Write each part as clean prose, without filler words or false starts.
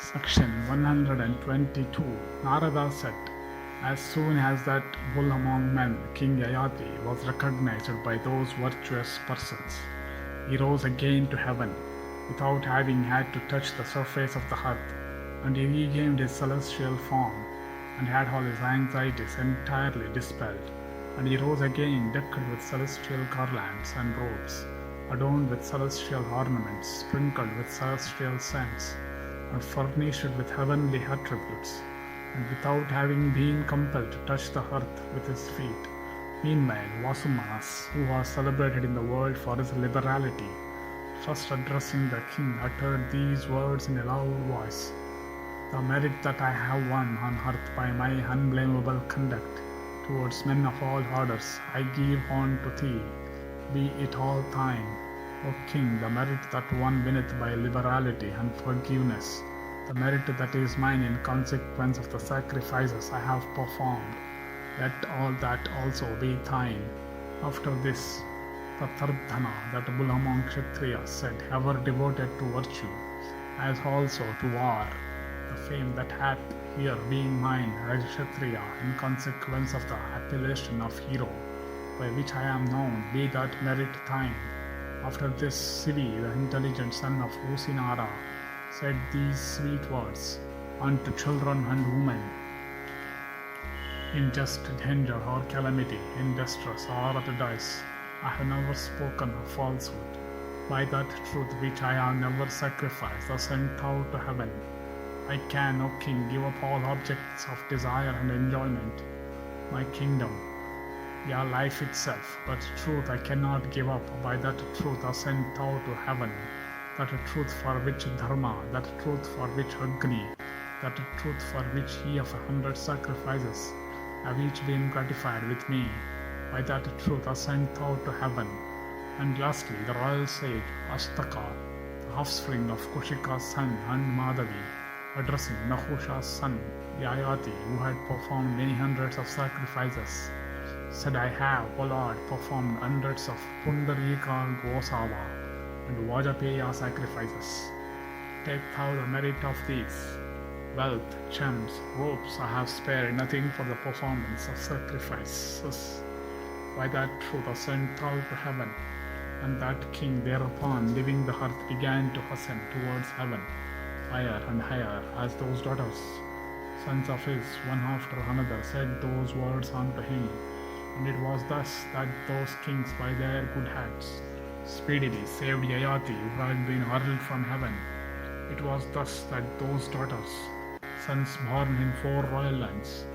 Section 122. Narada said, as soon as that bull among men, King Yayati, was recognized by those virtuous persons, he rose again to heaven without having had to touch the surface of the earth, and he regained his celestial form and had all his anxieties entirely dispelled. And he rose again decked with celestial garlands and robes, adorned with celestial ornaments, sprinkled with celestial scents, and furnished with heavenly attributes, and without having been compelled to touch the earth with his feet. Meanwhile, Vasumanas, who was celebrated in the world for his liberality, first addressing the king, uttered these words in a loud voice: the merit that I have won on earth by my unblameable conduct towards men of all orders, I give on to thee, be it all thine, O king, the merit that one winneth by liberality and forgiveness, the merit that is mine in consequence of the sacrifices I have performed, let all that also be thine. After this, the Tardhana, that bull among Kshatriyas, said, ever devoted to virtue, as also to war, the fame that hath here been mine as Kshatriya in consequence of the appellation of hero, by which I am known, be that merit thine. After this, Sivi, the intelligent son of Usinara, said these sweet words unto children and women: in just danger or calamity, in distress or otherwise, I have never spoken of falsehood. By that truth which I have never sacrificed or sent out to heaven, I can, O king, give up all objects of desire and enjoyment, my kingdom, yeah, life itself, but truth I cannot give up. By that truth are sent out to heaven, that truth for which Dharma, that truth for which Agni, that truth for which he of 100 sacrifices have each been gratified with me. By that truth are sent out to heaven. And lastly, the royal sage Astaka, the offspring of Kushika's son and Madhavi, addressing Nahusha's son Yayati, who had performed many hundreds of sacrifices, said, I have, O Lord, performed hundreds of Pundarika Gosava and Vajapeya sacrifices. Take thou the merit of these. Wealth, gems, robes, I have spared nothing for the performance of sacrifices. By that truth I sent out to heaven, and that king thereupon, leaving the earth, began to ascend towards heaven, higher and higher, as those daughters, sons of his, one after another, said those words unto him. And it was thus that those kings, by their good hands, speedily saved Yayati, who had been hurled from heaven. It was thus that those daughters, sons born in 4 royal lands,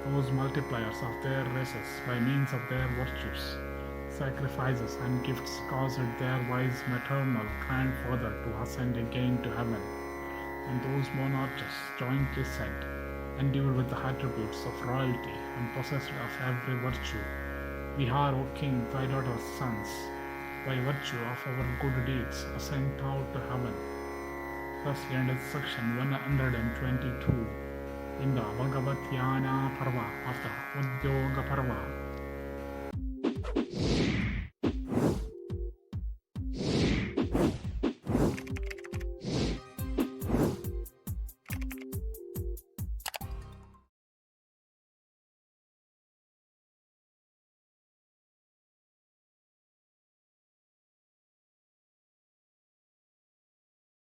those multipliers of their races by means of their virtues, sacrifices and gifts, caused their wise maternal grandfather to ascend again to heaven. And those monarchs jointly said, endued with the attributes of royalty and possessed of every virtue, we are, O king, thy daughter's sons, by virtue of our good deeds, are sent out to heaven. Thus ended section 122 in the Bhagavat Yana Parva of the Udyoga Parva.